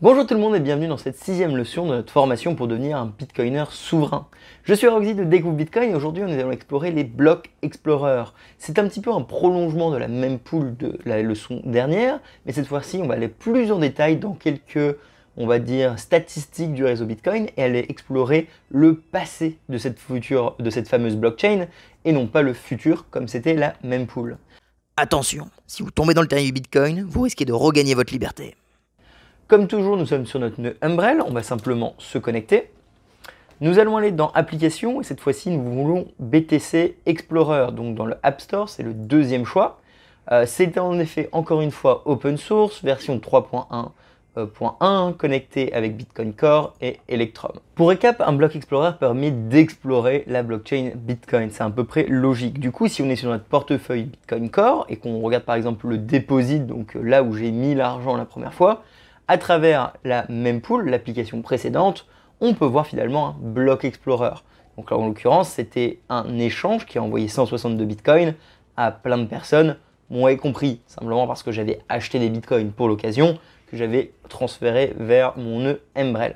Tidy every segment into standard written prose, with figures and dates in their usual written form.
Bonjour tout le monde et bienvenue dans cette 6e leçon de notre formation pour devenir un bitcoiner souverain. Je suis Roxy de Découvre Bitcoin et aujourd'hui nous allons explorer les blocs Explorer. C'est un petit peu un prolongement de la même pool de la leçon dernière, mais cette fois-ci on va aller plus en détail dans quelques, on va dire, statistiques du réseau Bitcoin et aller explorer le passé de cette fameuse blockchain et non pas le futur comme c'était la même pool. Attention, si vous tombez dans le terrier du Bitcoin, vous risquez de regagner votre liberté. Comme toujours, nous sommes sur notre nœud Umbrel, on va simplement se connecter. Nous allons aller dans Applications et cette fois-ci nous voulons BTC Explorer, donc dans le App Store, c'est le deuxième choix. C'est en effet encore une fois open source, version 3.1.1, connecté avec Bitcoin Core et Electrum. Pour récap, un bloc Explorer permet d'explorer la blockchain Bitcoin, c'est à peu près logique. Du coup, si on est sur notre portefeuille Bitcoin Core et qu'on regarde par exemple le deposit, donc là où j'ai mis l'argent la première fois, à travers la mempool, l'application précédente, on peut voir finalement un bloc Explorer. Donc là, en l'occurrence, c'était un échange qui a envoyé 162 bitcoins à plein de personnes, moi y compris, simplement parce que j'avais acheté des bitcoins pour l'occasion, que j'avais transféré vers mon nœud Umbrel.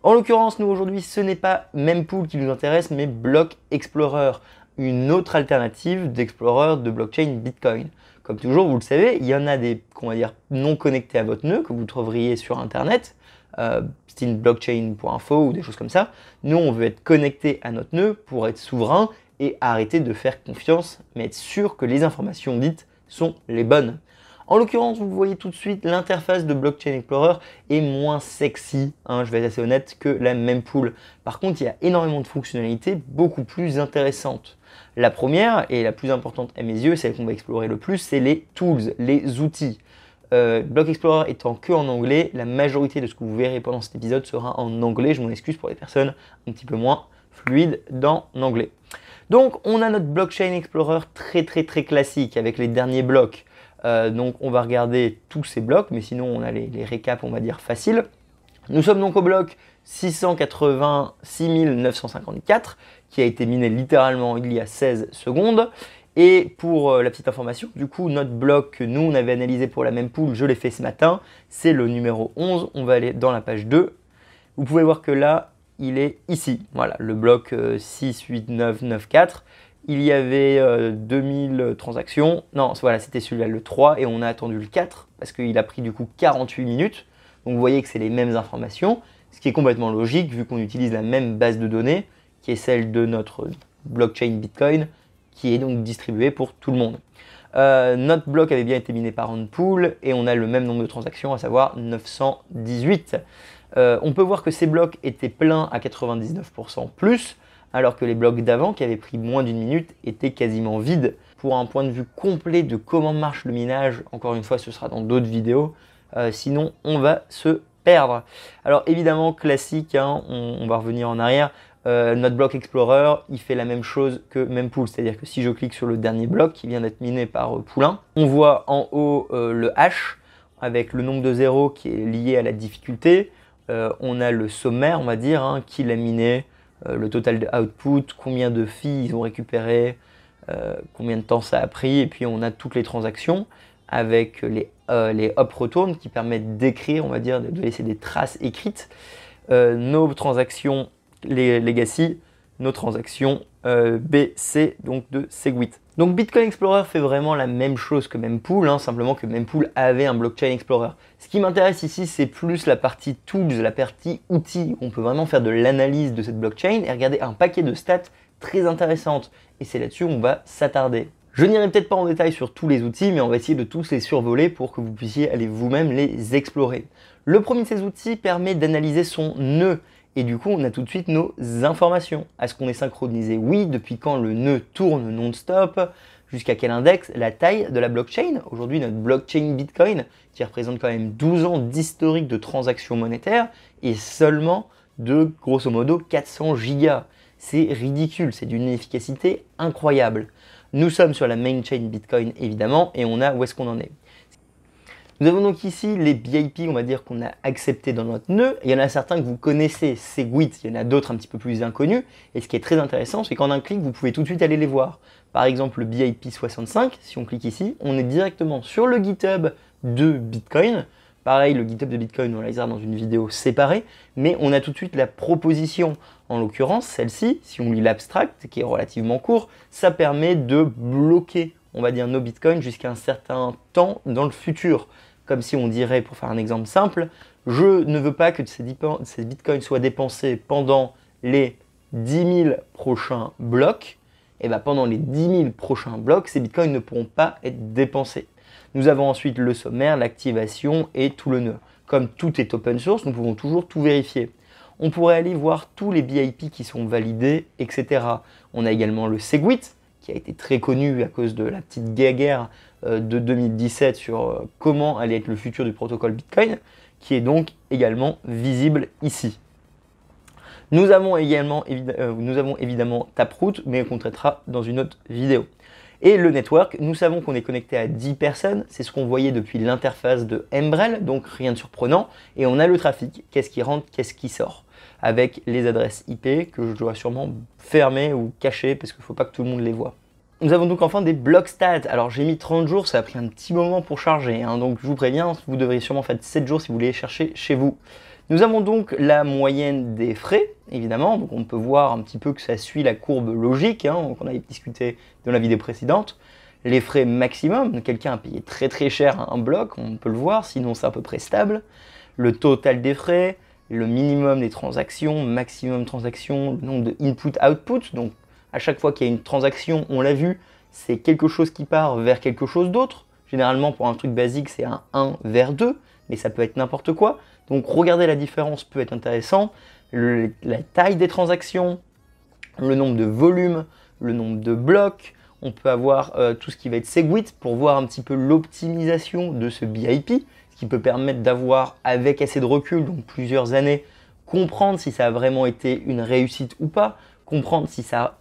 En l'occurrence, nous aujourd'hui, ce n'est pas mempool qui nous intéresse, mais bloc Explorer, une autre alternative d'Explorer de blockchain Bitcoin. Comme toujours, vous le savez, il y en a des, qu'on va dire, non connectés à votre nœud, que vous trouveriez sur Internet, style blockchain.info ou des choses comme ça. Nous, on veut être connecté à notre nœud pour être souverain et arrêter de faire confiance, mais être sûr que les informations dites sont les bonnes. En l'occurrence, vous voyez tout de suite, l'interface de Blockchain Explorer est moins sexy, je vais être assez honnête, que la mempool. Par contre, il y a énormément de fonctionnalités beaucoup plus intéressantes. La première, et la plus importante à mes yeux, celle qu'on va explorer le plus, c'est les tools, les outils. Block Explorer étant que en anglais, la majorité de ce que vous verrez pendant cet épisode sera en anglais. Je m'en excuse pour les personnes un petit peu moins fluides dans l'anglais. Donc, on a notre Blockchain Explorer très classique avec les derniers blocs. Donc on va regarder tous ces blocs, mais sinon on a les récaps, on va dire, faciles. Nous sommes donc au bloc 686 954, qui a été miné littéralement il y a 16 secondes. Et pour la petite information, du coup, notre bloc que nous, on avait analysé pour la mempool, je l'ai fait ce matin, c'est le numéro 11. On va aller dans la page 2. Vous pouvez voir que là, il est ici. Voilà, le bloc 68994. Il y avait 2000 transactions. Non, voilà, c'était celui-là, le 3, et on a attendu le 4 parce qu'il a pris du coup 48 minutes. Donc vous voyez que c'est les mêmes informations, ce qui est complètement logique vu qu'on utilise la même base de données qui est celle de notre blockchain Bitcoin qui est donc distribuée pour tout le monde. Notre bloc avait bien été miné par Unpool et on a le même nombre de transactions, à savoir 918. On peut voir que ces blocs étaient pleins à 99% plus, alors que les blocs d'avant, qui avaient pris moins d'une minute, étaient quasiment vides. Pour un point de vue complet de comment marche le minage, encore une fois, ce sera dans d'autres vidéos, sinon on va se perdre. Alors évidemment, classique, on va revenir en arrière, notre bloc Explorer, il fait la même chose que mempool, c'est-à-dire que si je clique sur le dernier bloc qui vient d'être miné par Poulain, on voit en haut le hash, avec le nombre de zéros qui est lié à la difficulté, on a le sommaire, on va dire, qui l'a miné, le total de output, combien de filles ils ont récupéré, combien de temps ça a pris, et puis on a toutes les transactions avec les hop return qui permettent d'écrire, on va dire, de laisser des traces écrites, nos transactions les legacy, nos transactions BC, donc de Segwit. Donc Bitcoin Explorer fait vraiment la même chose que mempool, simplement que mempool avait un Blockchain Explorer. Ce qui m'intéresse ici, c'est plus la partie tools, la partie outils. On peut vraiment faire de l'analyse de cette blockchain et regarder un paquet de stats très intéressantes. Et c'est là-dessus où on va s'attarder. Je n'irai peut-être pas en détail sur tous les outils, mais on va essayer de tous les survoler pour que vous puissiez aller vous-même les explorer. Le premier de ces outils permet d'analyser son nœud. Et du coup, on a tout de suite nos informations. Est-ce qu'on est synchronisé? Oui. Depuis quand le nœud tourne non-stop? Jusqu'à quel index? La taille de la blockchain. Aujourd'hui, notre blockchain Bitcoin, qui représente quand même 12 ans d'historique de transactions monétaires, et seulement de, grosso modo, 400 gigas. C'est ridicule, c'est d'une efficacité incroyable. Nous sommes sur la main chain Bitcoin, évidemment, et on a où est-ce qu'on en est. Nous avons donc ici les BIP, on va dire, qu'on a acceptés dans notre nœud. Il y en a certains que vous connaissez, Segwit, il y en a d'autres un petit peu plus inconnus. Et ce qui est très intéressant, c'est qu'en un clic, vous pouvez tout de suite aller les voir. Par exemple, le BIP 65, si on clique ici, on est directement sur le GitHub de Bitcoin. Pareil, le GitHub de Bitcoin, on l'analysera dans une vidéo séparée, mais on a tout de suite la proposition. En l'occurrence, celle-ci, si on lit l'abstract, qui est relativement court, ça permet de bloquer, on va dire, nos bitcoins jusqu'à un certain temps dans le futur. Comme si on dirait, pour faire un exemple simple, je ne veux pas que ces bitcoins soient dépensés pendant les 10 000 prochains blocs. Et bien pendant les 10 000 prochains blocs, ces bitcoins ne pourront pas être dépensés. Nous avons ensuite le sommaire, l'activation et tout le nœud. Comme tout est open source, nous pouvons toujours tout vérifier. On pourrait aller voir tous les BIP qui sont validés, etc. On a également le Segwit, qui a été très connu à cause de la petite guerre de 2017 sur comment allait être le futur du protocole Bitcoin, qui est donc également visible ici. Nous avons évidemment Taproot, mais qu'on traitera dans une autre vidéo. Et le network, nous savons qu'on est connecté à 10 personnes, c'est ce qu'on voyait depuis l'interface de Umbrel, donc rien de surprenant. Et on a le trafic, qu'est-ce qui rentre, qu'est-ce qui sort, avec les adresses IP que je dois sûrement fermer ou cacher parce qu'il ne faut pas que tout le monde les voit. Nous avons donc enfin des blocs stats. Alors j'ai mis 30 jours, ça a pris un petit moment pour charger, hein, donc je vous préviens, vous devriez sûrement faire 7 jours si vous voulez les chercher chez vous. Nous avons donc la moyenne des frais, évidemment, donc on peut voir un petit peu que ça suit la courbe logique, hein, qu'on avait discuté dans la vidéo précédente. Les frais maximum, quelqu'un a payé très très cher un bloc, on peut le voir, sinon c'est à peu près stable. Le total des frais, le minimum des transactions, maximum de transactions, le nombre de input-output, donc à chaque fois qu'il y a une transaction, on l'a vu, c'est quelque chose qui part vers quelque chose d'autre. Généralement, pour un truc basique, c'est un 1 vers 2, mais ça peut être n'importe quoi. Donc, regarder la différence peut être intéressant. La taille des transactions, le nombre de volumes, le nombre de blocs. On peut avoir tout ce qui va être Segwit pour voir un petit peu l'optimisation de ce BIP, ce qui peut permettre d'avoir, avec assez de recul, donc plusieurs années, comprendre si ça a vraiment été une réussite ou pas, comprendre si ça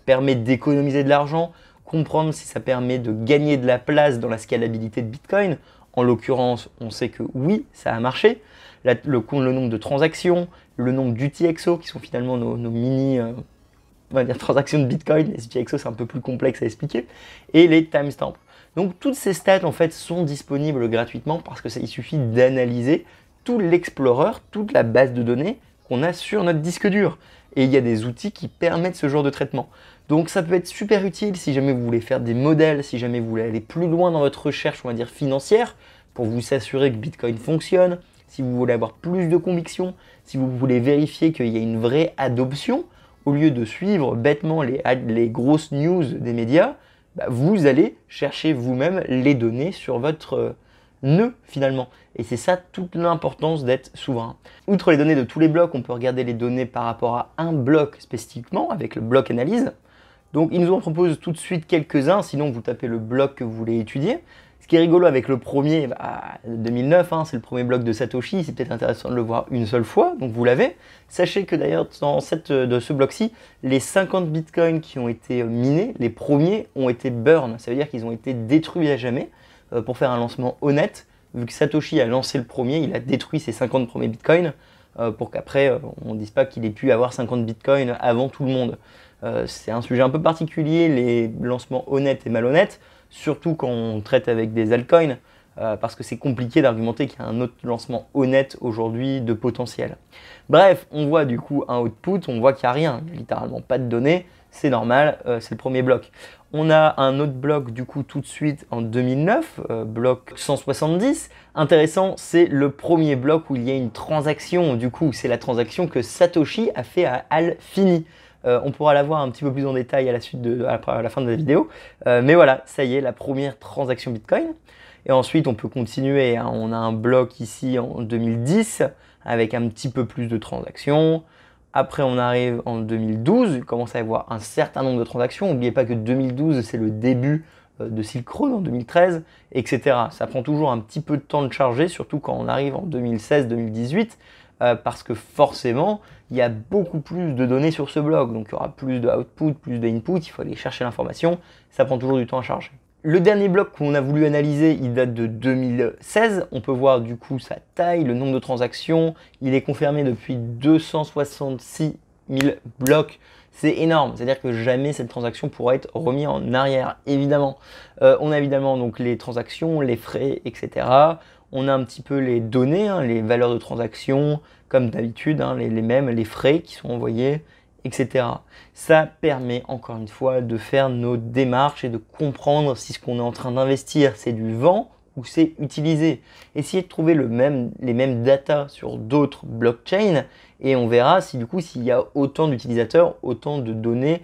permet d'économiser de l'argent, comprendre si ça permet de gagner de la place dans la scalabilité de Bitcoin. En l'occurrence, on sait que oui, ça a marché. Le nombre de transactions, le nombre d'UTXO, qui sont finalement nos mini on va dire, transactions de Bitcoin. Les UTXO, c'est un peu plus complexe à expliquer. Et les timestamps. Donc, toutes ces stats, en fait, sont disponibles gratuitement parce qu'il suffit d'analyser tout l'Explorer, toute la base de données qu'on a sur notre disque dur. Et il y a des outils qui permettent ce genre de traitement. Donc ça peut être super utile si jamais vous voulez faire des modèles, si jamais vous voulez aller plus loin dans votre recherche, on va dire financière, pour vous assurer que Bitcoin fonctionne, si vous voulez avoir plus de conviction, si vous voulez vérifier qu'il y a une vraie adoption, au lieu de suivre bêtement les grosses news des médias, bah vous allez chercher vous-même les données sur votre nœud finalement. Et c'est ça toute l'importance d'être souverain. Outre les données de tous les blocs, on peut regarder les données par rapport à un bloc spécifiquement avec le bloc analyse. Donc il nous en propose tout de suite quelques-uns, sinon vous tapez le bloc que vous voulez étudier. Ce qui est rigolo avec le premier, 2009, hein, c'est le premier bloc de Satoshi, c'est peut-être intéressant de le voir une seule fois, donc vous l'avez. Sachez que d'ailleurs dans ce bloc-ci, les 50 bitcoins qui ont été minés, les premiers ont été burn, ça veut dire qu'ils ont été détruits à jamais pour faire un lancement honnête. Vu que Satoshi a lancé le premier, il a détruit ses 50 premiers bitcoins pour qu'après on ne dise pas qu'il ait pu avoir 50 bitcoins avant tout le monde. C'est un sujet un peu particulier, les lancements honnêtes et malhonnêtes, surtout quand on traite avec des altcoins, parce que c'est compliqué d'argumenter qu'il y a un autre lancement honnête aujourd'hui de potentiel. Bref, on voit du coup un output, on voit qu'il n'y a rien, il n'y a littéralement pas de données, c'est normal, c'est le premier bloc. On a un autre bloc du coup tout de suite en 2009, bloc 170. Intéressant, c'est le premier bloc où il y a une transaction, du coup c'est la transaction que Satoshi a fait à Al-Fini. On pourra la voir un petit peu plus en détail à la fin de la vidéo. Mais voilà, ça y est, la première transaction Bitcoin. Et ensuite, on peut continuer. Hein. On a un bloc ici en 2010 avec un petit peu plus de transactions. Après, on arrive en 2012, il commence à y avoir un certain nombre de transactions. N'oubliez pas que 2012, c'est le début de Silk Road en 2013, etc. Ça prend toujours un petit peu de temps de charger, surtout quand on arrive en 2016-2018. Parce que forcément, il y a beaucoup plus de données sur ce bloc. Donc, il y aura plus de output, plus de input. Il faut aller chercher l'information. Ça prend toujours du temps à charger. Le dernier bloc qu'on a voulu analyser, il date de 2016. On peut voir du coup sa taille, le nombre de transactions. Il est confirmé depuis 266 000 blocs. C'est énorme, c'est-à-dire que jamais cette transaction pourra être remise en arrière, évidemment. On a évidemment donc les transactions, les frais, etc. On a un petit peu les données, hein, les valeurs de transaction, comme d'habitude, hein, les mêmes, les frais qui sont envoyés, etc. Ça permet encore une fois de faire nos démarches et de comprendre si ce qu'on est en train d'investir, c'est du vent ou c'est utilisé. Essayez de trouver les mêmes data sur d'autres blockchains et on verra si du coup s'il y a autant d'utilisateurs, autant de données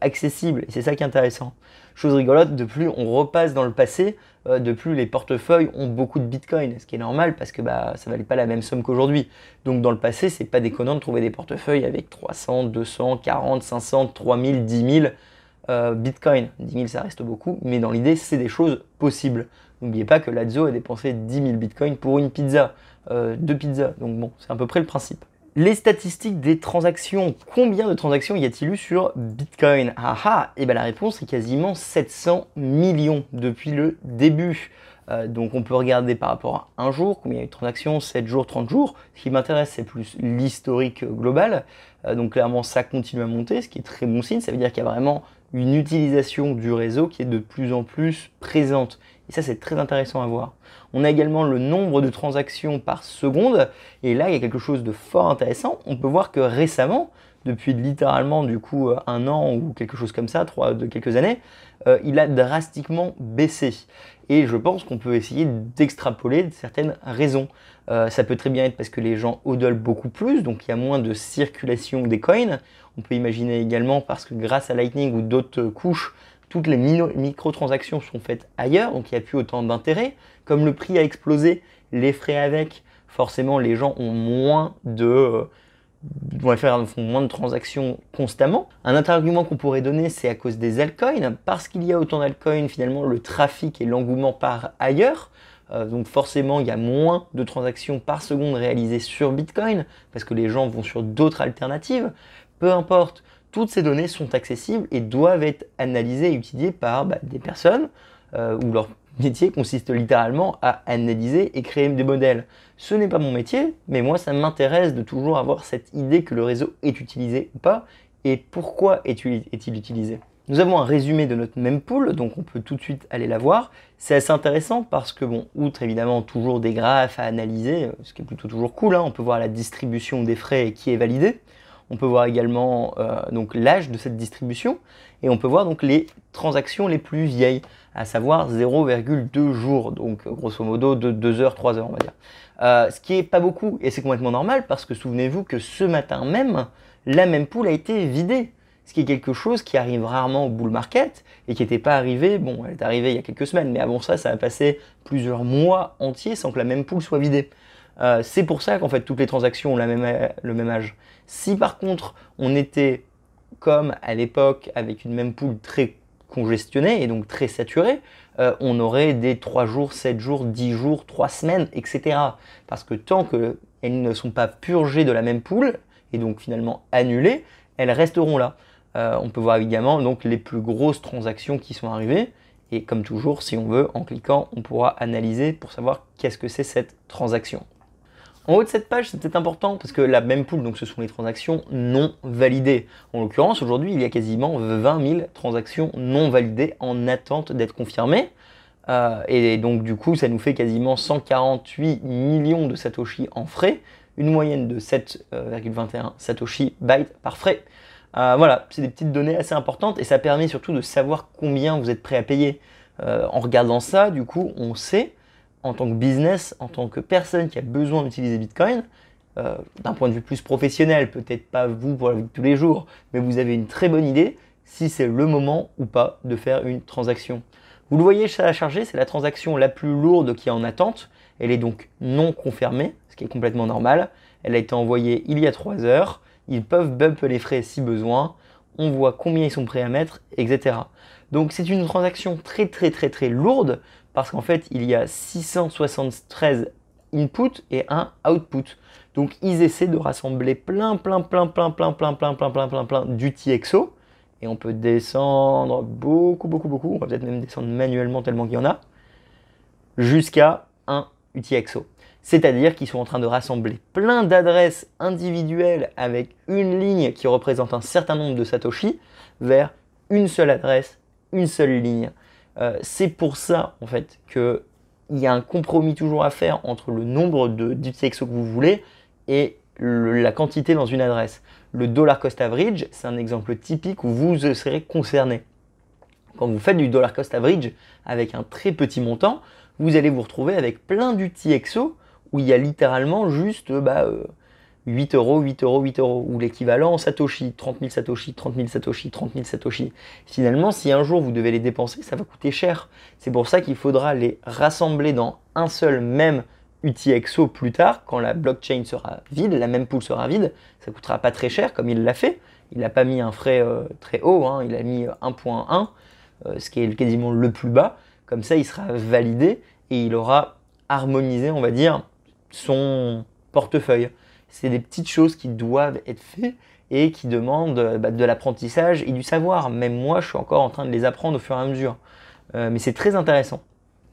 accessibles. Et c'est ça qui est intéressant. Chose rigolote, de plus on repasse dans le passé, de plus les portefeuilles ont beaucoup de bitcoin, ce qui est normal parce que ça valait pas la même somme qu'aujourd'hui. Donc dans le passé, c'est pas déconnant de trouver des portefeuilles avec 300, 200, 40, 500, 3000, 10 000 bitcoin. 10 000 ça reste beaucoup, mais dans l'idée c'est des choses possibles. N'oubliez pas que Lazo a dépensé 10 000 bitcoins pour une pizza, 2 pizzas, donc bon, c'est à peu près le principe. Les statistiques des transactions. Combien de transactions y a-t-il eu sur Bitcoin? Ah ah, et bien la réponse est quasiment 700 millions depuis le début. Donc on peut regarder par rapport à un jour, combien il y a eu de transactions, 7 jours, 30 jours. Ce qui m'intéresse, c'est plus l'historique global. Donc clairement, ça continue à monter, ce qui est très bon signe. Ça veut dire qu'il y a vraiment une utilisation du réseau qui est de plus en plus présente. Et ça, c'est très intéressant à voir. On a également le nombre de transactions par seconde. Et là, il y a quelque chose de fort intéressant. On peut voir que récemment, depuis littéralement du coup un an ou quelque chose comme ça, quelques années, il a drastiquement baissé. Et je pense qu'on peut essayer d'extrapoler certaines raisons. Ça peut très bien être parce que les gens hodlent beaucoup plus, donc il y a moins de circulation des coins. On peut imaginer également parce que grâce à Lightning ou d'autres couches, toutes les microtransactions sont faites ailleurs, donc il n'y a plus autant d'intérêt. Comme le prix a explosé, les frais avec, forcément les gens ont moins font moins de transactions constamment. Un autre argument qu'on pourrait donner, c'est à cause des altcoins. Parce qu'il y a autant d'altcoins, finalement, le trafic et l'engouement part ailleurs. Donc forcément, il y a moins de transactions par seconde réalisées sur Bitcoin, parce que les gens vont sur d'autres alternatives. Peu importe, toutes ces données sont accessibles et doivent être analysées et utilisées par des personnes où leur métier consiste littéralement à analyser et créer des modèles. Ce n'est pas mon métier, mais moi ça m'intéresse de toujours avoir cette idée que le réseau est utilisé ou pas, et pourquoi est-il utilisé. Nous avons un résumé de notre mempool, donc on peut tout de suite aller la voir. C'est assez intéressant parce que, bon, outre évidemment toujours des graphes à analyser, ce qui est plutôt toujours cool, hein, on peut voir la distribution des frais qui est validée. On peut voir également donc l'âge de cette distribution et on peut voir donc les transactions les plus vieilles, à savoir 0,2 jours, donc grosso modo de 2 heures, 3 heures on va dire. Ce qui est pas beaucoup et c'est complètement normal parce que souvenez-vous que ce matin même, la mempool a été vidée. Ce qui est quelque chose qui arrive rarement au bull market et qui n'était pas arrivé, bon elle est arrivée il y a quelques semaines, mais avant ça a passé plusieurs mois entiers sans que la mempool soit vidée. C'est pour ça qu'en fait toutes les transactions ont le même âge. Si par contre on était comme à l'époque avec une mempool très congestionnée et donc très saturée, on aurait des 3 jours, 7 jours, 10 jours, 3 semaines, etc. Parce que tant qu'elles ne sont pas purgées de la mempool et donc finalement annulées, elles resteront là. On peut voir également donc les plus grosses transactions qui sont arrivées. Et comme toujours, si on veut, en cliquant, on pourra analyser pour savoir qu'est-ce que c'est cette transaction. En haut de cette page, c'est peut-être important parce que la mempool, donc ce sont les transactions non validées. En l'occurrence, aujourd'hui, il y a quasiment 20 000 transactions non validées en attente d'être confirmées. Et donc du coup, ça nous fait quasiment 148 millions de Satoshi en frais, une moyenne de 7,21 Satoshi byte par frais. Voilà, c'est des petites données assez importantes et ça permet surtout de savoir combien vous êtes prêt à payer. En regardant ça, du coup, on sait, en tant que business, en tant que personne qui a besoin d'utiliser Bitcoin, d'un point de vue plus professionnel, peut-être pas vous pour la vie de tous les jours, mais vous avez une très bonne idée si c'est le moment ou pas de faire une transaction. Vous le voyez, ça a chargé, c'est la transaction la plus lourde qui est en attente. Elle est donc non confirmée, ce qui est complètement normal. Elle a été envoyée il y a 3 heures. Ils peuvent bump les frais si besoin. On voit combien ils sont prêts à mettre, etc. Donc c'est une transaction très lourde parce qu'en fait il y a 673 inputs et un output. Donc ils essaient de rassembler plein d'UTXO. Et on peut descendre beaucoup. On va peut-être même descendre manuellement tellement qu'il y en a. Jusqu'à un UTXO. C'est-à-dire qu'ils sont en train de rassembler plein d'adresses individuelles avec une ligne qui représente un certain nombre de Satoshi vers une seule adresse, une seule ligne. C'est pour ça en fait que il y a un compromis toujours à faire entre le nombre d'UTXO que vous voulez et la quantité dans une adresse. Le dollar cost average, c'est un exemple typique où vous serez concerné. Quand vous faites du dollar cost average avec un très petit montant, vous allez vous retrouver avec plein d'UTXO où il y a littéralement juste 8 euros, 8 euros, 8 euros, ou l'équivalent en Satoshi, 30 000 Satoshi, 30 000 Satoshi, 30 000 Satoshi. Finalement, si un jour vous devez les dépenser, ça va coûter cher. C'est pour ça qu'il faudra les rassembler dans un seul même UTXO plus tard, quand la blockchain sera vide, la même pool sera vide, ça ne coûtera pas très cher comme il l'a fait. Il n'a pas mis un frais très haut, hein, il a mis 1.1, ce qui est quasiment le plus bas. Comme ça, il sera validé et il aura harmonisé, on va dire, son portefeuille. C'est des petites choses qui doivent être faites et qui demandent de l'apprentissage et du savoir. Même moi, je suis encore en train de les apprendre au fur et à mesure. Mais c'est très intéressant.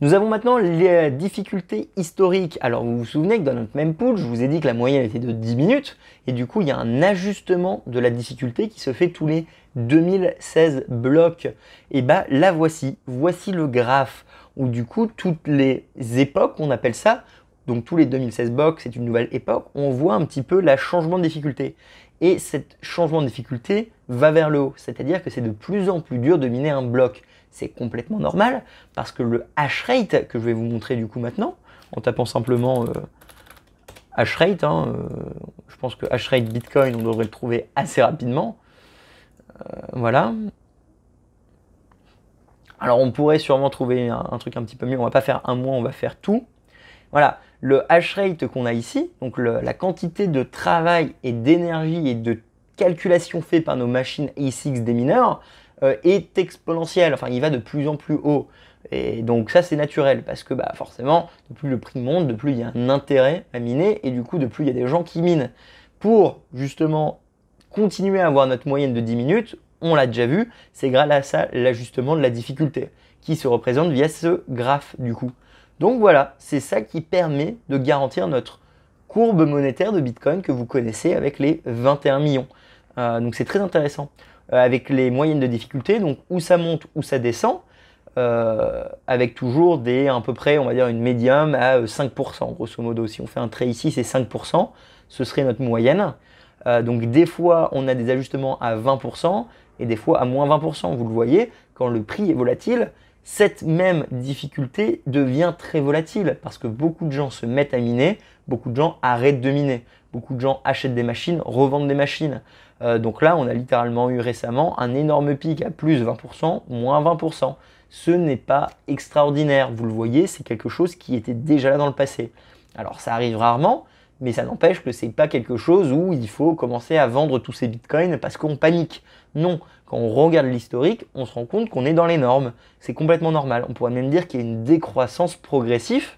Nous avons maintenant les difficultés historiques. Alors vous vous souvenez que dans notre même pool, je vous ai dit que la moyenne était de 10 minutes. Et du coup, il y a un ajustement de la difficulté qui se fait tous les 2016 blocs. Et bah là voici le graphe où du coup toutes les époques, on appelle ça, donc tous les 2016 blocs, c'est une nouvelle époque, on voit un petit peu le changement de difficulté. Et ce changement de difficulté va vers le haut, c'est-à-dire que c'est de plus en plus dur de miner un bloc. C'est complètement normal parce que le hash rate, que je vais vous montrer du coup maintenant, en tapant simplement hash rate, je pense que hash rate Bitcoin, on devrait le trouver assez rapidement. Voilà. Alors on pourrait sûrement trouver un truc un petit peu mieux, on va pas faire un mois, on va faire tout. Voilà, le hash rate qu'on a ici, donc la quantité de travail et d'énergie et de calculation fait par nos machines A6 des mineurs est exponentiel, enfin il va de plus en plus haut. Et donc ça c'est naturel parce que forcément, de plus le prix monte, de plus il y a un intérêt à miner et du coup de plus il y a des gens qui minent. Pour justement continuer à avoir notre moyenne de 10 minutes, on l'a déjà vu, c'est grâce à l'ajustement de la difficulté qui se représente via ce graphe du coup. Donc voilà, c'est ça qui permet de garantir notre courbe monétaire de Bitcoin que vous connaissez avec les 21 millions. Donc c'est très intéressant. Avec les moyennes de difficulté, donc où ça monte, où ça descend, avec toujours à peu près, on va dire, une médium à 5%, grosso modo. Si on fait un trait ici, c'est 5%, ce serait notre moyenne. Donc des fois, on a des ajustements à 20% et des fois à moins 20%. Vous le voyez, quand le prix est volatile, cette même difficulté devient très volatile parce que beaucoup de gens se mettent à miner, beaucoup de gens arrêtent de miner, beaucoup de gens achètent des machines, revendent des machines. Donc là, on a littéralement eu récemment un énorme pic à plus 20%, moins 20%. Ce n'est pas extraordinaire, vous le voyez, c'est quelque chose qui était déjà là dans le passé. Alors ça arrive rarement, mais ça n'empêche que c'est pas quelque chose où il faut commencer à vendre tous ces bitcoins parce qu'on panique. Non, quand on regarde l'historique, on se rend compte qu'on est dans les normes. C'est complètement normal. On pourrait même dire qu'il y a une décroissance progressive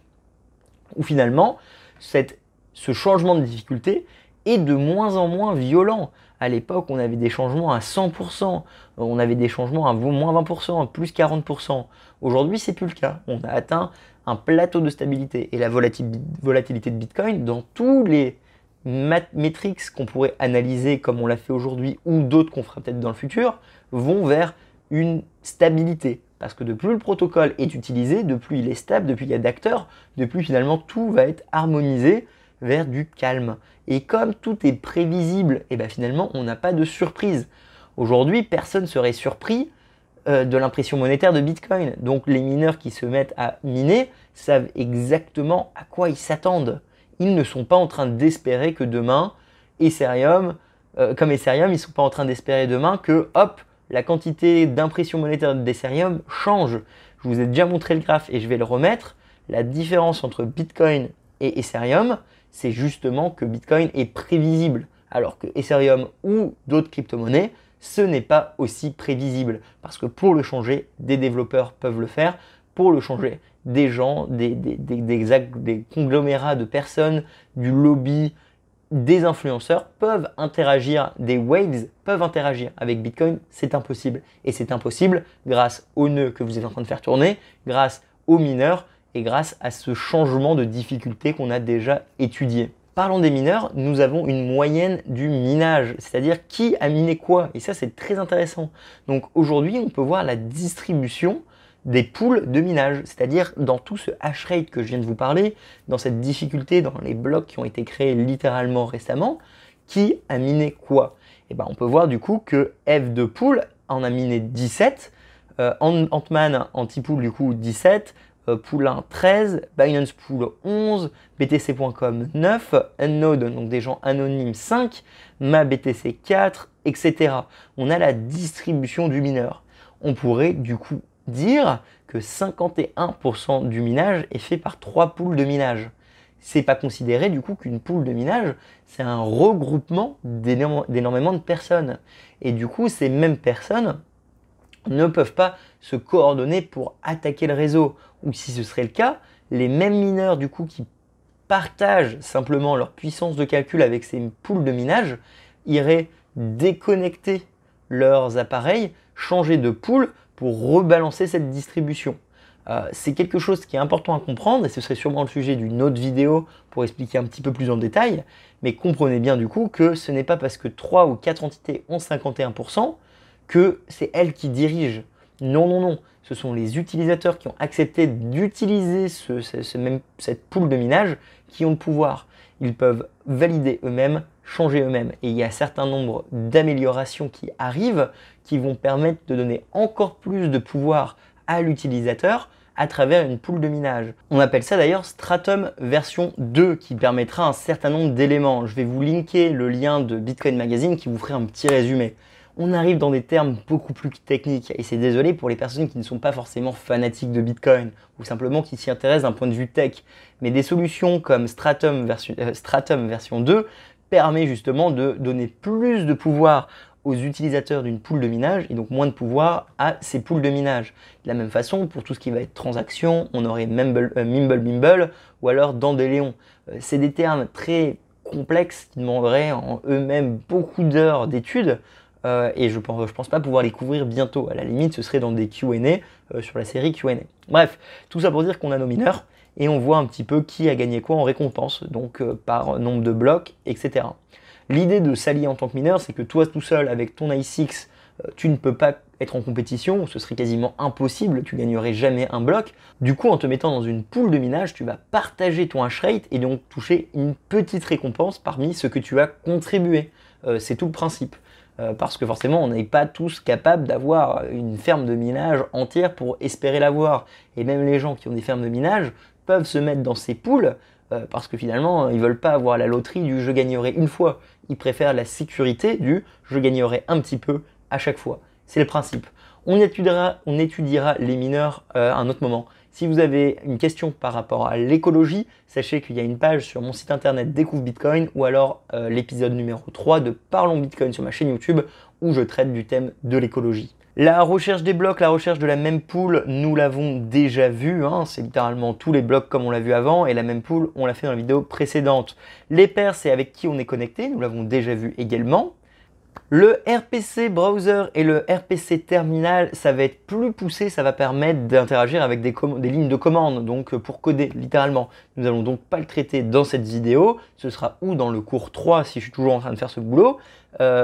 où finalement, ce changement de difficulté est de moins en moins violent. À l'époque, on avait des changements à 100%, on avait des changements à moins 20%, à plus 40%. Aujourd'hui, c'est plus le cas. On a atteint un plateau de stabilité et la volatilité de Bitcoin dans tous les métriques qu'on pourrait analyser comme on l'a fait aujourd'hui ou d'autres qu'on fera peut-être dans le futur vont vers une stabilité. Parce que de plus le protocole est utilisé, de plus il est stable, de plus il y a d'acteurs, de plus finalement tout va être harmonisé vers du calme. Et comme tout est prévisible, et finalement on n'a pas de surprise. Aujourd'hui, personne ne serait surpris de l'impression monétaire de Bitcoin. Donc les mineurs qui se mettent à miner savent exactement à quoi ils s'attendent. Ils ne sont pas en train d'espérer que demain, Ethereum, comme Ethereum, ils ne sont pas en train d'espérer demain que, hop, la quantité d'impression monétaire d'Ethereum change. Je vous ai déjà montré le graphe et je vais le remettre. La différence entre Bitcoin et Ethereum, c'est justement que Bitcoin est prévisible, alors que Ethereum ou d'autres crypto-monnaies, ce n'est pas aussi prévisible. Parce que pour le changer, des développeurs peuvent le faire. Pour le changer, des gens, des conglomérats de personnes, du lobby, des influenceurs peuvent interagir, des waves peuvent interagir avec Bitcoin, c'est impossible. Et c'est impossible grâce au nœud que vous êtes en train de faire tourner, grâce aux mineurs et grâce à ce changement de difficulté qu'on a déjà étudié. Parlons des mineurs, nous avons une moyenne du minage, c'est-à-dire qui a miné quoi. Et ça, c'est très intéressant. Donc aujourd'hui, on peut voir la distribution des pools de minage, c'est-à-dire dans tout ce hash rate que je viens de vous parler, dans cette difficulté, dans les blocs qui ont été créés littéralement récemment, qui a miné quoi? Et ben, on peut voir du coup que F2Pool en a miné 17, Antman anti-pool du coup 17, Pool 1 13, Binance Pool 11, BTC.com 9, Unknowd, donc des gens anonymes 5, MaBTC 4, etc. On a la distribution du mineur. On pourrait du coup dire que 51% du minage est fait par 3 pools de minage. C'est pas considéré du coup qu'une pool de minage, c'est un regroupement d'énormément de personnes. Et du coup, ces mêmes personnes ne peuvent pas se coordonner pour attaquer le réseau. Ou si ce serait le cas, les mêmes mineurs du coup qui partagent simplement leur puissance de calcul avec ces pools de minage iraient déconnecter leurs appareils, changer de pool pour rebalancer cette distribution. C'est quelque chose qui est important à comprendre et ce serait sûrement le sujet d'une autre vidéo pour expliquer un petit peu plus en détail, mais comprenez bien du coup que ce n'est pas parce que 3 ou 4 entités ont 51% que c'est elles qui dirigent. Non, non, non, ce sont les utilisateurs qui ont accepté d'utiliser cette pool de minage qui ont le pouvoir. Ils peuvent valider eux-mêmes, changer eux-mêmes. Et il y a un certain nombre d'améliorations qui arrivent qui vont permettre de donner encore plus de pouvoir à l'utilisateur à travers une pool de minage. On appelle ça d'ailleurs Stratum version 2 qui permettra un certain nombre d'éléments. Je vais vous linker le lien de Bitcoin Magazine qui vous ferait un petit résumé. On arrive dans des termes beaucoup plus techniques et c'est désolé pour les personnes qui ne sont pas forcément fanatiques de Bitcoin ou simplement qui s'y intéressent d'un point de vue tech. Mais des solutions comme Stratum version 2 permet justement de donner plus de pouvoir aux utilisateurs d'une pool de minage et donc moins de pouvoir à ces pools de minage. De la même façon, pour tout ce qui va être transaction, on aurait Mimble ou alors Dandelion. C'est des termes très complexes qui demanderaient en eux-mêmes beaucoup d'heures d'études et je pense pas pouvoir les couvrir bientôt. À la limite, ce serait dans des Q&A sur la série Q&A. Bref, tout ça pour dire qu'on a nos mineurs et on voit un petit peu qui a gagné quoi en récompense, donc par nombre de blocs, etc. L'idée de s'allier en tant que mineur, c'est que toi tout seul avec ton i6, tu ne peux pas être en compétition, ce serait quasiment impossible, tu gagnerais jamais un bloc. Du coup, en te mettant dans une pool de minage, tu vas partager ton hash rate et donc toucher une petite récompense parmi ce que tu as contribué. C'est tout le principe. Parce que forcément, on n'est pas tous capables d'avoir une ferme de minage entière pour espérer l'avoir. Et même les gens qui ont des fermes de minage peuvent se mettre dans ces pools parce que finalement, ils veulent pas avoir la loterie du je gagnerai une fois. Ils préfèrent la sécurité du je gagnerai un petit peu à chaque fois. C'est le principe. On étudiera les mineurs à un autre moment. Si vous avez une question par rapport à l'écologie, sachez qu'il y a une page sur mon site internet Découvre Bitcoin ou alors l'épisode numéro 3 de Parlons Bitcoin sur ma chaîne YouTube où je traite du thème de l'écologie. La recherche des blocs, la recherche de la même pool, nous l'avons déjà vu, hein, c'est littéralement tous les blocs comme on l'a vu avant et la même pool, on l'a fait dans la vidéo précédente. Les pairs, c'est avec qui on est connecté, nous l'avons déjà vu également. Le RPC browser et le RPC terminal, ça va être plus poussé, ça va permettre d'interagir avec des lignes de commande, donc pour coder littéralement. Nous allons donc pas le traiter dans cette vidéo, ce sera ou dans le cours 3 si je suis toujours en train de faire ce boulot,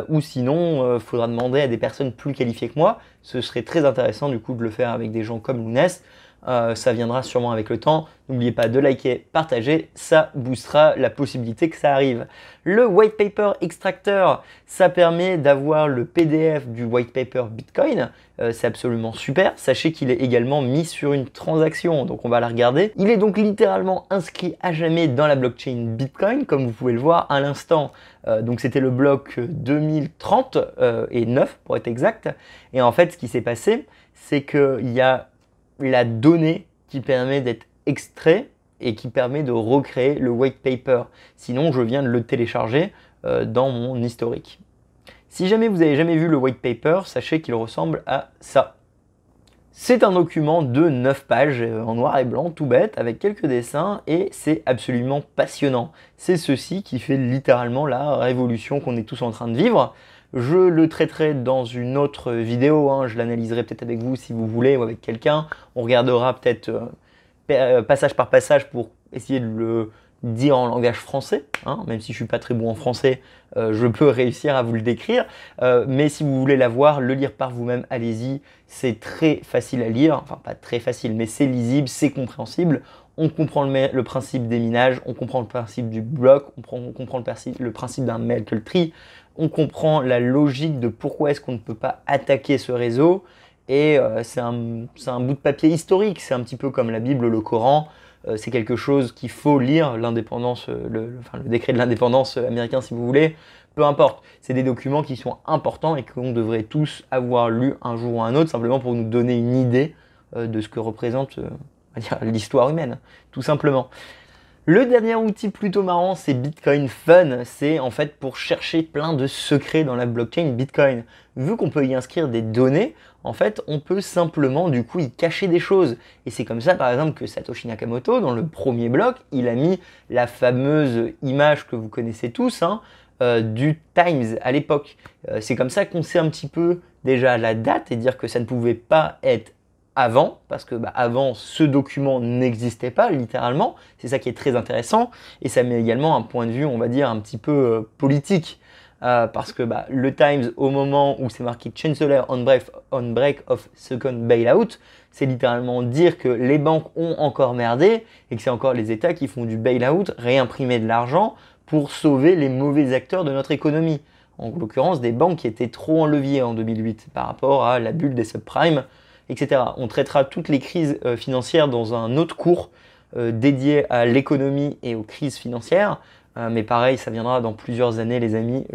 ou sinon faudra demander à des personnes plus qualifiées que moi. Ce serait très intéressant du coup de le faire avec des gens comme Lounès. Ça viendra sûrement avec le temps. N'oubliez pas de liker, partager, ça boostera la possibilité que ça arrive. Le White Paper Extractor, ça permet d'avoir le PDF du White Paper Bitcoin. C'est absolument super. Sachez qu'il est également mis sur une transaction, donc on va la regarder. Il est donc littéralement inscrit à jamais dans la blockchain Bitcoin, comme vous pouvez le voir à l'instant. Donc c'était le bloc 2030 et 9 pour être exact. Et en fait, ce qui s'est passé, c'est qu'il y a la donnée qui permet d'être extrait et qui permet de recréer le white paper. Sinon, je viens de le télécharger dans mon historique. Si jamais vous n'avez jamais vu le white paper, sachez qu'il ressemble à ça. C'est un document de 9 pages en noir et blanc, tout bête, avec quelques dessins, et c'est absolument passionnant. C'est ceci qui fait littéralement la révolution qu'on est tous en train de vivre. Je le traiterai dans une autre vidéo, hein. Je l'analyserai peut-être avec vous si vous voulez ou avec quelqu'un. On regardera peut-être passage par passage pour essayer de dire en langage français, hein, même si je suis pas très bon en français, je peux réussir à vous le décrire. Mais si vous voulez la voir, le lire par vous-même, allez-y. C'est très facile à lire, enfin pas très facile, mais c'est lisible, c'est compréhensible. On comprend le principe des minages, on comprend le principe du bloc, on comprend le principe d'un Merkle tree, on comprend la logique de pourquoi est-ce qu'on ne peut pas attaquer ce réseau. Et c'est un bout de papier historique, c'est un petit peu comme la Bible, le Coran. C'est quelque chose qu'il faut lire, l'indépendance, le décret de l'indépendance américain si vous voulez, peu importe. C'est des documents qui sont importants et qu'on devrait tous avoir lu un jour ou un autre, simplement pour nous donner une idée de ce que représente l'histoire humaine, tout simplement. Le dernier outil plutôt marrant, c'est Bitcoin Fun. C'est en fait pour chercher plein de secrets dans la blockchain Bitcoin. Vu qu'on peut y inscrire des données, en fait, on peut simplement du coup y cacher des choses. Et c'est comme ça, par exemple, que Satoshi Nakamoto, dans le premier bloc, il a mis la fameuse image que vous connaissez tous, hein, du Times à l'époque. C'est comme ça qu'on sait un petit peu déjà la date et dire que ça ne pouvait pas être avant, parce que avant ce document n'existait pas littéralement, c'est ça qui est très intéressant, et ça met également un point de vue, on va dire, un petit peu politique, parce que le Times, au moment où c'est marqué Chancellor on break of second bailout, c'est littéralement dire que les banques ont encore merdé, et que c'est encore les États qui font du bailout, réimprimer de l'argent pour sauver les mauvais acteurs de notre économie. En l'occurrence, des banques qui étaient trop en levier en 2008 par rapport à la bulle des subprimes, etc. On traitera toutes les crises financières dans un autre cours dédié à l'économie et aux crises financières. Mais pareil, ça viendra dans plusieurs années, les amis.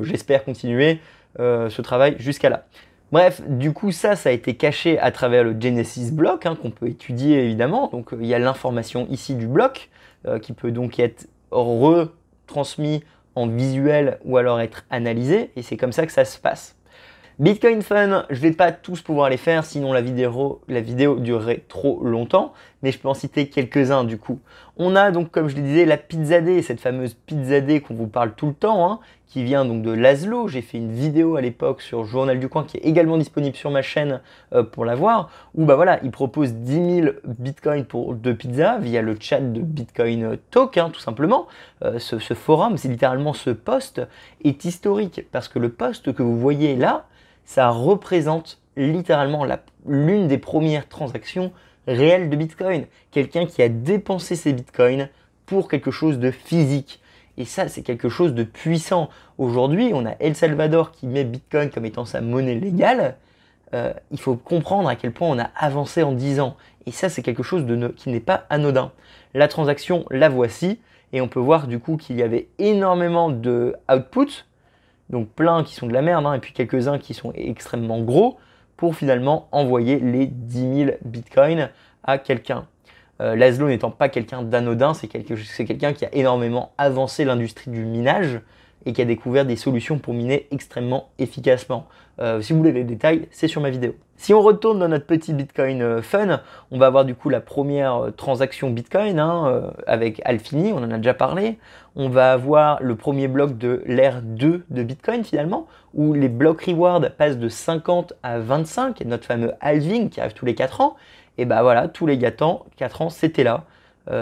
J'espère continuer ce travail jusqu'à là. Bref, du coup, ça a été caché à travers le Genesis block, hein, qu'on peut étudier évidemment. Donc, il y a l'information ici du bloc qui peut donc être retransmis en visuel ou alors être analysé. Et c'est comme ça que ça se passe. Bitcoin Fun, je ne vais pas tous pouvoir les faire, sinon la vidéo durerait trop longtemps, mais je peux en citer quelques-uns du coup. On a donc, comme je le disais, la Pizza Day, cette fameuse Pizza Day qu'on vous parle tout le temps, hein, qui vient donc de Laszlo. J'ai fait une vidéo à l'époque sur Journal du Coin qui est également disponible sur ma chaîne pour la voir, où voilà, il propose 10 000 bitcoins pour 2 pizzas via le chat de Bitcoin Talk, hein, tout simplement. Ce forum, c'est littéralement ce post, est historique parce que le post que vous voyez là, ça représente littéralement l'une des premières transactions réelles de Bitcoin. Quelqu'un qui a dépensé ses Bitcoins pour quelque chose de physique. Et ça, c'est quelque chose de puissant. Aujourd'hui, on a El Salvador qui met Bitcoin comme étant sa monnaie légale. Il faut comprendre à quel point on a avancé en 10 ans. Et ça, c'est quelque chose qui n'est pas anodin. La transaction, la voici. Et on peut voir du coup qu'il y avait énormément de outputs. Donc plein qui sont de la merde, hein, et puis quelques-uns qui sont extrêmement gros, pour finalement envoyer les 10 000 bitcoins à quelqu'un. Laszlo n'étant pas quelqu'un d'anodin, c'est quelqu'un qui a énormément avancé l'industrie du minage et qui a découvert des solutions pour miner extrêmement efficacement. Si vous voulez les détails, c'est sur ma vidéo. Si on retourne dans notre petit Bitcoin Fun, on va avoir du coup la première transaction Bitcoin avec Alfini, on en a déjà parlé. On va avoir le premier bloc de l'ère 2 de Bitcoin finalement, où les blocs reward passent de 50 à 25, notre fameux halving qui arrive tous les 4 ans. Et voilà, tous les 4 ans, c'était là.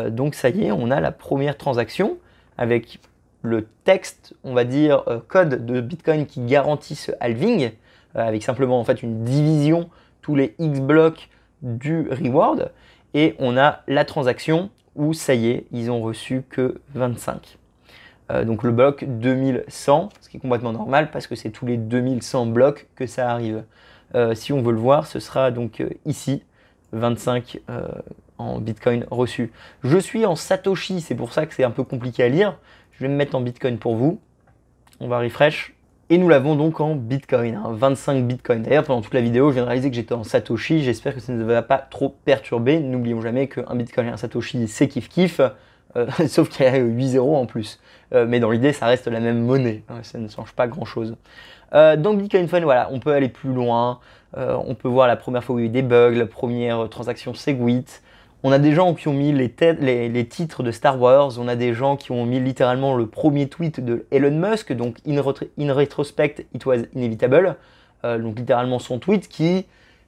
Donc ça y est, on a la première transaction avec le texte, on va dire, code de Bitcoin qui garantit ce halving, avec simplement en fait une division tous les X blocs du reward. Et on a la transaction où ça y est, ils ont reçu que 25. Donc le bloc 2100, ce qui est complètement normal parce que c'est tous les 2100 blocs que ça arrive. Si on veut le voir, ce sera donc ici, 25 en Bitcoin reçus. Je suis en Satoshi, c'est pour ça que c'est un peu compliqué à lire. Je vais me mettre en Bitcoin pour vous. On va refresh. Et nous l'avons donc en Bitcoin, 25 Bitcoin. D'ailleurs, pendant toute la vidéo, je viens de réaliser que j'étais en Satoshi. J'espère que ça ne va pas trop perturber. N'oublions jamais qu'un Bitcoin et un Satoshi, c'est kiff-kiff. Sauf qu'il y a 8 zéros en plus. Mais dans l'idée, ça reste la même monnaie. Ça ne change pas grand-chose. Donc Bitcoin Fun, voilà, on peut aller plus loin. On peut voir la première fois où il y a eu des bugs, la première transaction Segwit. On a des gens qui ont mis les titres de Star Wars, on a des gens qui ont mis littéralement le premier tweet de Elon Musk, donc in retrospect, it was inevitable. Donc littéralement son tweet qui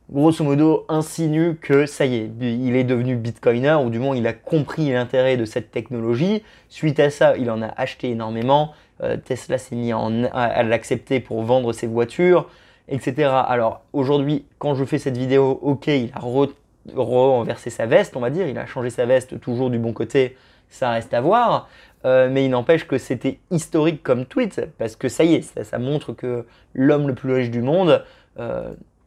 grosso modo, insinue que ça y est, il est devenu bitcoiner, ou du moins il a compris l'intérêt de cette technologie. Suite à ça, il en a acheté énormément. Tesla s'est mis à l'accepter pour vendre ses voitures, etc. Alors aujourd'hui, quand je fais cette vidéo, ok, il a renversé sa veste, on va dire, il a changé sa veste, toujours du bon côté, ça reste à voir. Mais il n'empêche que c'était historique comme tweet, parce que ça y est, ça montre que l'homme le plus riche du monde,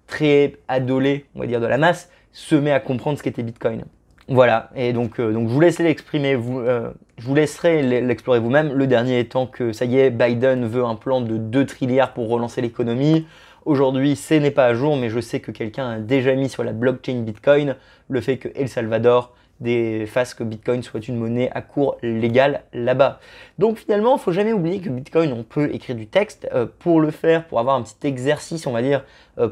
très adolé, on va dire, de la masse, se met à comprendre ce qu'était Bitcoin. Voilà, et donc je vous laisse l'exprimer, je vous laisserai l'explorer vous-même. Le dernier étant que ça y est, Biden veut un plan de 2 trilliards pour relancer l'économie. Aujourd'hui, ce n'est pas à jour, mais je sais que quelqu'un a déjà mis sur la blockchain Bitcoin le fait que El Salvador fasse que Bitcoin soit une monnaie à cours légal là-bas. Donc finalement, il ne faut jamais oublier que Bitcoin, on peut écrire du texte. Pour le faire, pour avoir un petit exercice, on va dire,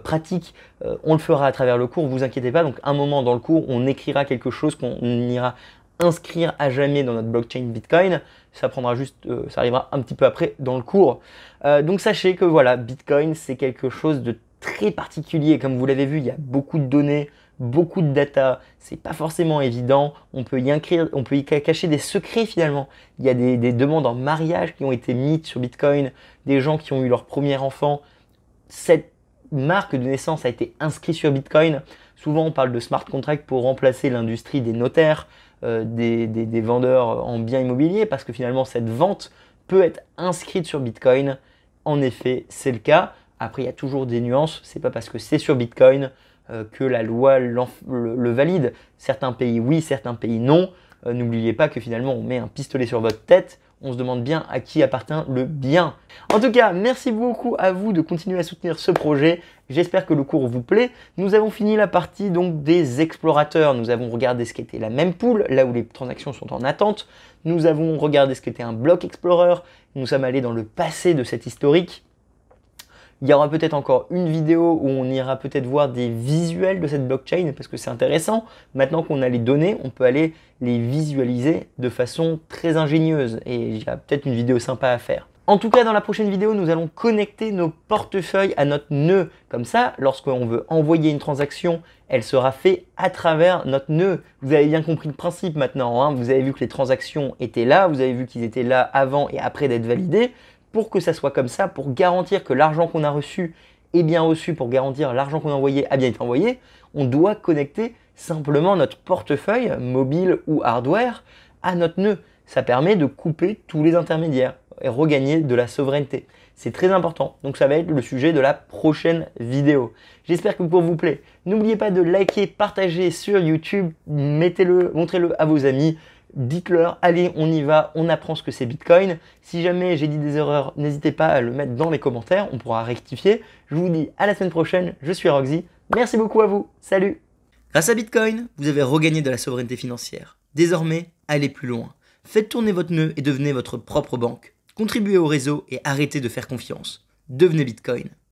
pratique, on le fera à travers le cours, vous inquiétez pas. Donc un moment dans le cours, on écrira quelque chose qu'on ira inscrire à jamais dans notre blockchain Bitcoin. Ça prendra juste, ça arrivera un petit peu après dans le cours. Donc sachez que voilà, Bitcoin, c'est quelque chose de très particulier. Comme vous l'avez vu, il y a beaucoup de données, beaucoup de data, c'est pas forcément évident, on peut y cacher des secrets finalement. Il y a des demandes en mariage qui ont été mises sur Bitcoin, des gens qui ont eu leur premier enfant. Cette marque de naissance a été inscrite sur Bitcoin. Souvent on parle de smart contract pour remplacer l'industrie des notaires, des vendeurs en biens immobiliers, parce que finalement cette vente peut être inscrite sur Bitcoin. En effet, c'est le cas. Après, il y a toujours des nuances, c'est pas parce que c'est sur Bitcoin que la loi le valide. Certains pays oui, certains pays non. N'oubliez pas que finalement on met un pistolet sur votre tête, on se demande bien à qui appartient le bien. En tout cas, merci beaucoup à vous de continuer à soutenir ce projet. J'espère que le cours vous plaît. Nous avons fini la partie donc des explorateurs. Nous avons regardé ce qu'était la mempool, là où les transactions sont en attente. Nous avons regardé ce qu'était un block explorer. Nous sommes allés dans le passé de cet historique. Il y aura peut-être encore une vidéo où on ira peut-être voir des visuels de cette blockchain parce que c'est intéressant. Maintenant qu'on a les données, on peut aller les visualiser de façon très ingénieuse et il y a peut-être une vidéo sympa à faire. En tout cas, dans la prochaine vidéo, nous allons connecter nos portefeuilles à notre nœud. Comme ça, lorsqu'on veut envoyer une transaction, elle sera faite à travers notre nœud. Vous avez bien compris le principe maintenant, hein. Vous avez vu que les transactions étaient là, vous avez vu qu'ils étaient là avant et après d'être validés. Pour que ça soit comme ça, pour garantir que l'argent qu'on a reçu est bien reçu, pour garantir l'argent qu'on a envoyé a bien été envoyé, on doit connecter simplement notre portefeuille, mobile ou hardware, à notre nœud. Ça permet de couper tous les intermédiaires et regagner de la souveraineté. C'est très important, donc ça va être le sujet de la prochaine vidéo. J'espère que le cours vous plaît. N'oubliez pas de liker, partager sur YouTube, mettez-le, montrez-le à vos amis. Dites-leur, allez, on y va, on apprend ce que c'est Bitcoin. Si jamais j'ai dit des erreurs, n'hésitez pas à le mettre dans les commentaires, on pourra rectifier. Je vous dis à la semaine prochaine, je suis Roxy. Merci beaucoup à vous, salut! Grâce à Bitcoin, vous avez regagné de la souveraineté financière. Désormais, allez plus loin. Faites tourner votre nœud et devenez votre propre banque. Contribuez au réseau et arrêtez de faire confiance. Devenez Bitcoin.